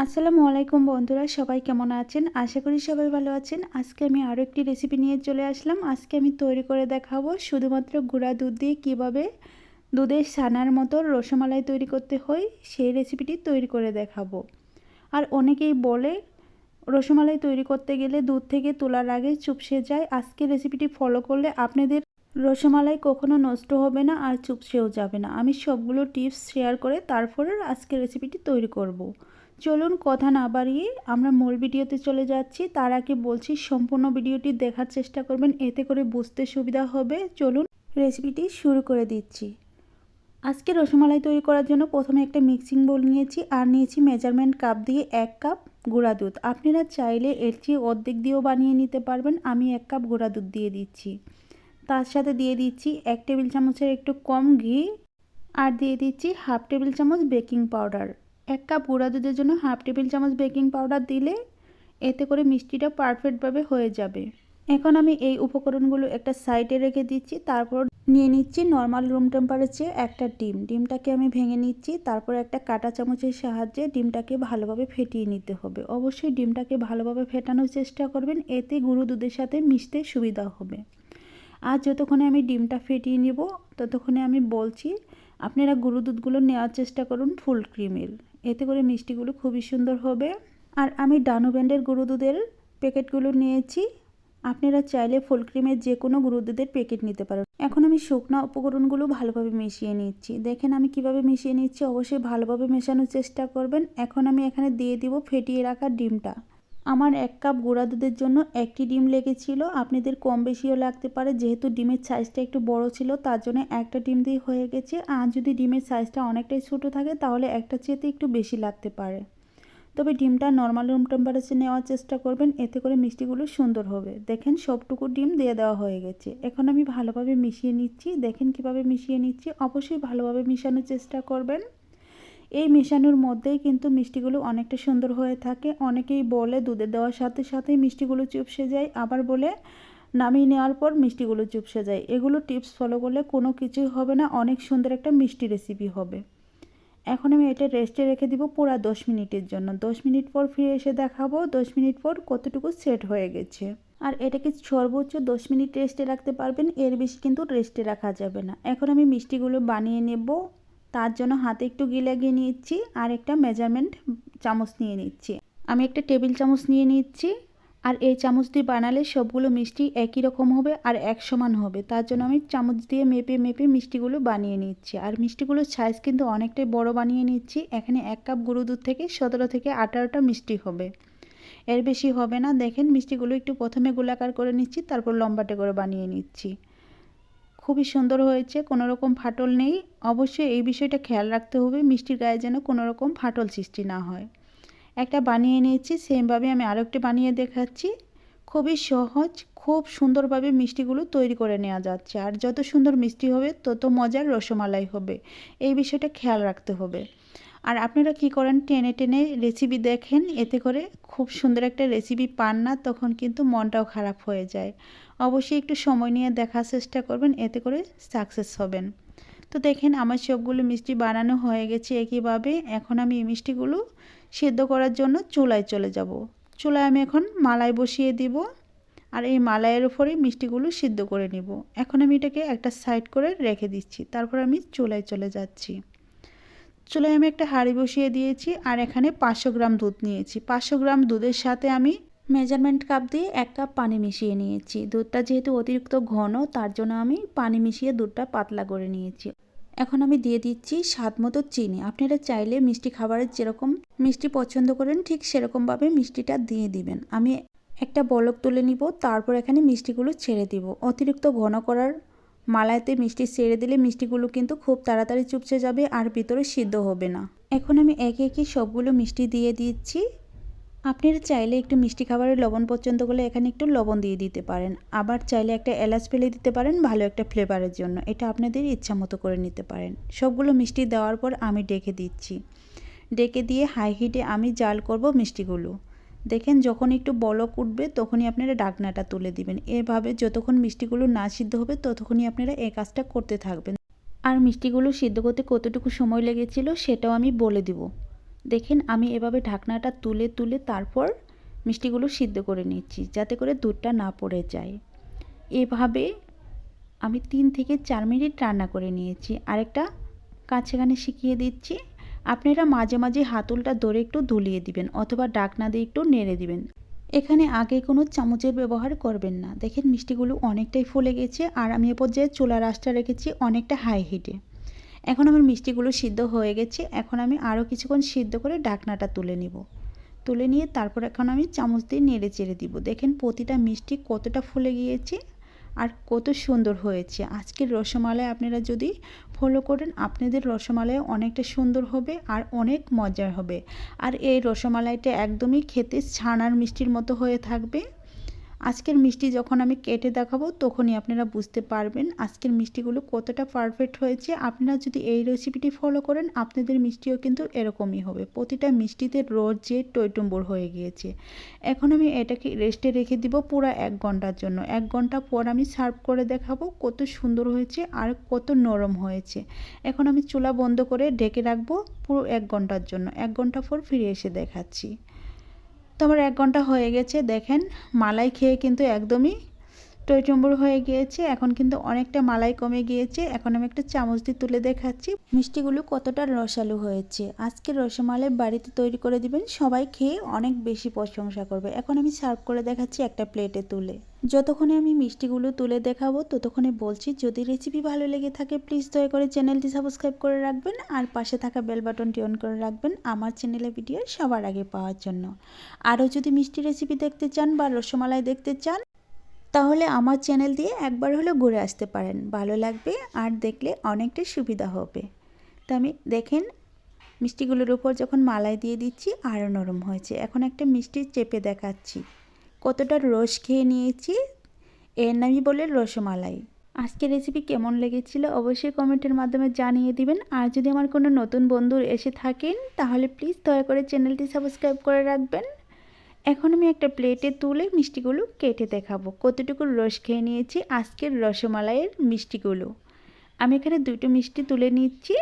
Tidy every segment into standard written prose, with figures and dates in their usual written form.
আসসালামু আলাইকুম বন্ধুরা, সবাই কেমন আছেন? আশা করি সবাই ভালো আছেন। আজকে আমি আরও একটি রেসিপি নিয়ে চলে আসলাম। আজকে আমি তৈরি করে দেখাবো শুধুমাত্র গুঁড়া দুধ দিয়ে কীভাবে দুধের ছানার মতো রসমালাই তৈরি করতে হয়, সেই রেসিপিটি তৈরি করে দেখাবো। আর অনেকেই বলে রসমালাই তৈরি করতে গেলে দুধ থেকে তোলার আগে চুপসে যায়। আজকে রেসিপিটি ফলো করলে আপনাদের রসমালাই কখনো নষ্ট হবে না আর চুপসেও যাবে না। আমি সবগুলো টিপস শেয়ার করে তারপরে আজকে রেসিপিটি তৈরি করব। চলুন কথা না বাড়িয়ে আমরা মূল ভিডিওতে চলে যাচ্ছি। তার আগে বলছি সম্পূর্ণ ভিডিওটি দেখার চেষ্টা করবেন, এতে করে বুঝতে সুবিধা হবে। চলুন রেসিপিটি শুরু করে দিচ্ছি। আজকে রসমালাই তৈরি করার জন্য প্রথমে একটা মিক্সিং বোল নিয়েছি আর নিয়েছি মেজারমেন্ট কাপ দিয়ে 1 কাপ গুঁড়া দুধ। আপনারা চাইলে এর চেয়ে অর্ধেক দিয়েও বানিয়ে নিতে পারবেন। আমি 1 কাপ গুঁড়া দুধ দিয়ে দিচ্ছি। তার সাথে দিয়ে দিচ্ছি 1 টেবিল চামচের একটু কম ঘি আর দিয়ে দিচ্ছি হাফ টেবিল চামচ বেকিং পাউডার। 1 কাপ গুঁড়া দুধের জন্য হাফ টেবিল চামচ বেকিং পাউডার দিলে এতে করে মিষ্টিটা পারফেক্টভাবে হয়ে যাবে। এখন আমি এই উপকরণগুলো একটা সাইডে রেখে দিচ্ছি। তারপর নিয়ে নিচ্ছি নর্মাল রুম টেম্পারেচারে একটা ডিমটাকে আমি ভেঙে নিচ্ছি। তারপর একটা কাঁটা চামচের সাহায্যে ডিমটাকে ভালোভাবে ফেটিয়ে নিতে হবে। অবশ্যই ডিমটাকে ভালোভাবে ফেটানোর চেষ্টা করবেন, এতে গুঁড়ো দুধের সাথে মিশতে সুবিধা হবে। আর যতক্ষণে আমি ডিমটা ফেটিয়ে নেব ততক্ষণে আমি বলছি আপনারা গুঁড়ো দুধগুলো নেওয়ার চেষ্টা করুন ফুল ক্রিমের, এতে করে মিষ্টিগুলো খুবই সুন্দর হবে। আর আমি ডানো ব্র্যান্ডের গুঁড়ো দুধের প্যাকেটগুলো নিয়েছি। আপনারা চাইলে ফুল ক্রিমের যে কোনো গুঁড়ো দুধের প্যাকেট নিতে পারেন। এখন আমি শুকনো উপকরণগুলো ভালোভাবে মিশিয়ে নিচ্ছি। দেখেন আমি কিভাবে মিশিয়ে নিচ্ছি, অবশ্যই ভালোভাবে মেশানোর চেষ্টা করবেন। এখন আমি এখানে দিয়ে দিব ফেটিয়ে রাখা ডিমটা। আমার 1 কাপ গুঁড়া দুধের জন্য একটি ডিম লেগেছিল, আপনাদের কম বেশিও লাগতে পারে। যেহেতু ডিমের সাইজটা একটু বড় ছিল তার জন্য একটা ডিম দিয়ে হয়ে গেছে। আর যদি ডিমের সাইজটা অনেকটাই ছোটো থাকে তাহলে একটা চেয়েতে একটু বেশি লাগতে পারে। তবে ডিমটা নর্মাল রুম টেম্পারেচারে নেওয়ার চেষ্টা করবেন, এতে করে মিষ্টিগুলো সুন্দর হবে। দেখেন সবটুকু ডিম দিয়ে দেওয়া হয়ে গেছে। এখন আমি ভালোভাবে মিশিয়ে নিচ্ছি। দেখেন কিভাবে মিশিয়ে নিচ্ছি, অবশ্যই ভালোভাবে মিশানোর চেষ্টা করবেন। এই মেশানোর মধ্যেই কিন্তু মিষ্টিগুলো অনেকটা সুন্দর হয়ে থাকে। অনেকেই বলে দুধে দেওয়ার সাথে সাথেই মিষ্টিগুলো চুপসে যায়, আবার বলে নামিয়ে নেওয়ার পর মিষ্টিগুলো চুপসে যায়। এগুলো টিপস ফলো করলে কোনো কিছুই হবে না, অনেক সুন্দর একটা মিষ্টি রেসিপি হবে। এখন আমি এটা রেস্টে রেখে দিব পুরো 10 মিনিটের জন্য। 10 মিনিট পর ফিরে এসে দেখাবো 10 মিনিট পর কতটুকু সেট হয়ে গেছে। আর এটাকে সর্বোচ্চ 10 মিনিট রেস্টে রাখতে পারবেন, এর বেশি কিন্তু রেস্টে রাখা যাবে না। এখন আমি মিষ্টিগুলো বানিয়ে নেব। তার জন্য হাতে একটু ঘি লাগিয়ে নিচ্ছি আর একটা মেজারমেন্ট চামচ নিয়ে নিচ্ছি। আমি একটা টেবিল চামচ নিয়ে নিচ্ছি। আর এই চামচ দিয়ে বানালে সবগুলো মিষ্টি একই রকম হবে আর এক সমান হবে। তার জন্য আমি চামচ দিয়ে মেপে মেপে মিষ্টিগুলো বানিয়ে নিচ্ছি। আর মিষ্টিগুলোর সাইজ কিন্তু অনেকটাই বড় বানিয়ে নিচ্ছি। এখানে 1 কাপ গুঁড়ো দুধ থেকে 17 থেকে 18টা মিষ্টি হবে, এর বেশি হবে না। দেখেন মিষ্টিগুলো একটু প্রথমে গোলাকার করে নিচ্ছি, তারপর লম্বাটে করে বানিয়ে নিচ্ছি। খুবই সুন্দর হয়েছে, কোনো রকম ফাটল নেই। অবশ্যই এই বিষয়টা খেয়াল রাখতে হবে, মিষ্টির গায়ে যেন কোনো রকম ফাটল সৃষ্টি না হয়। একটা বানিয়ে নিয়েছি, সেমভাবে আমি আরেকটা বানিয়ে দেখাচ্ছি। খুবই সহজ, খুব সুন্দরভাবে মিষ্টিগুলো তৈরি করে নেওয়া যাচ্ছে। আর যত সুন্দর মিষ্টি হবে তত মজার রসমালাই হবে, এই বিষয়টা খেয়াল রাখতে হবে। আর আপনারা কি করেন, টেনে টেনে রেসিপি দেখেন, এতে করে খুব সুন্দর একটা রেসিপি পান না, তখন কিন্তু মনটাও খারাপ হয়ে যায়। অবশ্যই একটু সময় নিয়ে দেখার চেষ্টা করবেন, এতে করে সাকসেস হবেন। তো দেখেন আমার সবগুলো মিষ্টি বানানো হয়ে গেছে একইভাবে। এখন আমি এই মিষ্টিগুলো সেদ্ধ করার জন্য চুলায় চলে যাব। চুলায় আমি এখন মালাই বসিয়ে দিব আর এই মালাইয়ের উপরে মিষ্টিগুলো সিদ্ধ করে নিব। এখন আমি এটাকে একটা সাইড করে রেখে দিচ্ছি। তারপর আমি চুলায় চলে যাচ্ছি। চুলায় আমি একটা হাঁড়ি বসিয়ে দিয়েছি আর এখানে 500 গ্রাম দুধ নিয়েছি। 500 গ্রাম দুধের সাথে আমি মেজারমেন্ট কাপ দিয়ে 1 কাপ পানি মিশিয়ে নিয়েছি। দুধটা যেহেতু অতিরিক্ত ঘন তার জন্য আমি পানি মিশিয়ে দুধটা পাতলা করে নিয়েছি। এখন আমি দিয়ে দিচ্ছি স্বাদ মতো চিনি। আপনারা চাইলে মিষ্টি খাবারের যেরকম মিষ্টি পছন্দ করেন ঠিক সেরকমভাবে মিষ্টিটা দিয়ে দিবেন। আমি একটা বলক তুলে নিব, তারপর এখানে মিষ্টিগুলো ছেড়ে দিব। অতিরিক্ত ঘন করার মালাইতে মিষ্টি ছেড়ে দিলে মিষ্টিগুলো কিন্তু খুব তাড়াতাড়ি চুপসে যাবে আর ভিতরে সিদ্ধ হবে না। এখন আমি একে একে সবগুলো মিষ্টি দিয়ে দিচ্ছি। আপনারা চাইলে একটু মিষ্টি খাবারের লবণ পছন্দ করলে এখানে একটু লবণ দিয়ে দিতে পারেন, আবার চাইলে একটা এলাচ ফেলে দিতে পারেন ভালো একটা ফ্লেভারের জন্য। এটা আপনাদের ইচ্ছা মতো করে নিতে পারেন। সবগুলো মিষ্টি দেওয়ার পর আমি ডেকে দিচ্ছি। ডেকে দিয়ে হাই হিটে আমি জাল করব মিষ্টিগুলো। দেখেন যখন একটু বলক উঠবে তখনই আপনারা ঢাকনাটা তুলে দিবেন। এভাবে যতক্ষণ মিষ্টিগুলো না সিদ্ধ হবে ততক্ষণই আপনারা এই কাজটা করতে থাকবেন। আর মিষ্টিগুলো সিদ্ধ করতে কতটুকু সময় লেগেছিল সেটাও আমি বলে দিব। দেখেন আমি এভাবে ঢাকনাটা তুলে তুলে তারপর মিষ্টিগুলো সিদ্ধ করে নিচ্ছি, যাতে করে দুধটা না পড়ে যায়। এভাবে আমি 3 থেকে 4 মিনিট রান্না করে নিয়েছি। আরেকটা কাজ সেখানে শিখিয়ে দিচ্ছি। আপনারা মাঝে মাঝে হাতলটা ধরে একটু দুলিয়ে দিবেন অথবা ঢাকনা দিয়ে একটু নেড়ে দিবেন। এখানে আগে কোনো চামচের ব্যবহার করবেন না। দেখেন মিষ্টিগুলো অনেকটাই ফুলে গেছে, আর আমি এ পর্যায়ে চুলার আঁচটা রেখেছি অনেকটা হাই হিটে। এখন আমার মিষ্টিগুলো সিদ্ধ হয়ে গেছে। এখন আমি আরও কিছুক্ষণ সিদ্ধ করে ঢাকনাটা তুলে নিব। তুলে নিয়ে তারপর এখন আমি চামচ দিয়ে নেড়ে চেড়ে দিব। দেখেন প্রতিটা মিষ্টি কতটা ফুলে গিয়েছে আর কত সুন্দর হয়েছে। আজকের রসমালাই আপনারা যদি ফলো করেন, আপনাদের রসমালাই অনেকটা সুন্দর হবে আর অনেক মজার হবে। আর এই রসমালাইটা একদমই খেতে ছানার মিষ্টির মতো হয়ে থাকবে। আজকের মিষ্টি যখন আমি কেটে দেখাবো তখনই আপনারা বুঝতে পারবেন আজকের মিষ্টিগুলো কতটা পারফেক্ট হয়েছে। আপনারা যদি এই রেসিপিটি ফলো করেন, আপনাদের মিষ্টিও কিন্তু এরকমই হবে। প্রতিটা মিষ্টিতে রোজ যে টইটুম্বর হয়ে গিয়েছে। এখন আমি এটাকে রেস্টে রেখে দিব পুরো 1 ঘন্টার জন্য। 1 ঘন্টা পর আমি সার্ভ করে দেখাবো কত সুন্দর হয়েছে আর কত নরম হয়েছে। এখন আমি চুলা বন্ধ করে ঢেকে রাখবো পুরো 1 ঘন্টার জন্য। 1 ঘন্টা পর ফিরে এসে দেখাচ্ছি। তো আমার 1 ঘন্টা হয়ে গেছে। দেখেন মালাই খেয়ে কিন্তু একদমই টইটুম্বুর হয়ে গিয়েছে। এখন কিন্তু অনেকটা মালাই কমে গিয়েছে। এখন আমি একটা চামচ দিয়ে তুলে দেখাচ্ছি মিষ্টিগুলো কতটা রসালো হয়েছে। আজকে রসমালাই বাড়িতে তৈরি করে দিবেন, সবাই খেয়ে অনেক বেশি প্রশংসা করবে। এখন আমি সার্ভ করে দেখাচ্ছি একটা প্লেটে তুলে। যতক্ষণে আমি মিষ্টিগুলো তুলে দেখাবো ততক্ষণে বলছি, যদি রেসিপি ভালো লেগে থাকে প্লিজ দয়া করে চ্যানেলটি সাবস্ক্রাইব করে রাখবেন আর পাশে থাকা বেল বাটনটি অন করে রাখবেন আমার চ্যানেলে ভিডিও সবার আগে পাওয়ার জন্য। আরও যদি মিষ্টি রেসিপি দেখতে চান বা রসমালাই দেখতে চান, তাহলে আমার চ্যানেল দিয়ে একবার হলেও ঘুরে আসতে পারেন, ভালো লাগবে আর দেখলে অনেকটা সুবিধা হবে। তো আমি দেখেন মিষ্টিগুলোর উপর যখন মালাই দিয়ে দিচ্ছি আরও নরম হয়েছে। এখন একটা মিষ্টি চেপে দেখাচ্ছি কতটা রস খেয়ে নিয়েছি। এর নামই বলে রসমালাই। আজকের রেসিপি কেমন লেগেছিল অবশ্যই কমেন্টের মাধ্যমে জানিয়ে দিবেন। আর যদি আমার কোনো নতুন বন্ধু এসে থাকেন তাহলে প্লিজ দয়া করে চ্যানেলটি সাবস্ক্রাইব করে রাখবেন। এখন আমি একটা প্লেটে তুলে মিষ্টিগুলো কেটে দেখাবো কতটুকু রস খেয়ে নিয়েছি আজকের রসমালাইয়ের মিষ্টিগুলো। আমি এখানে 2টো মিষ্টি তুলে নিচ্ছি।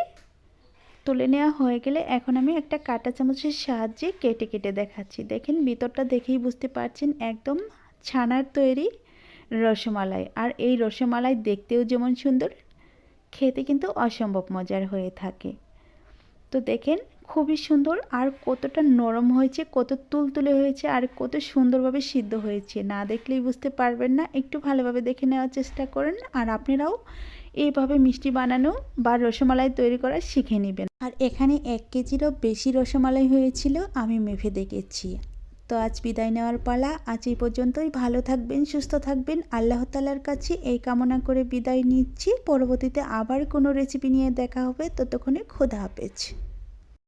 তুলে নেওয়া হয়ে গেলে এখন আমি একটা কাঁটা চামচের সাহায্যে কেটে কেটে দেখাচ্ছি। দেখেন ভিতরটা দেখেই বুঝতে পারছেন একদম ছানার তৈরি রসমালাই। আর এই রসমালাই দেখতেও যেমন সুন্দর, খেতে কিন্তু অসম্ভব মজার হয়ে থাকে। তো দেখেন খুবই সুন্দর আর কতটা নরম হয়েছে, কত তুলতুলে হয়েছে আর কত সুন্দরভাবে সিদ্ধ হয়েছে। না দেখলেই বুঝতে পারবেন না, একটু ভালোভাবে দেখে নেওয়ার চেষ্টা করেন। আর আপনারাও এইভাবে মিষ্টি বানানো বা রসমালাই তৈরি করা শিখে নেবেন। আর এখানে 1 কেজিরও বেশি রসমালাই হয়েছিল, আমি মেপে দেখেছি। তো আজ বিদায় নেওয়ার পালা। আজ এই পর্যন্তই। ভালো থাকবেন, সুস্থ থাকবেন, আল্লাহ তাআলার কাছে এই কামনা করে বিদায় নিচ্ছি। পরবর্তীতে আবার কোনো রেসিপি নিয়ে দেখা হবে। ততক্ষণে খোদা হাফেজ।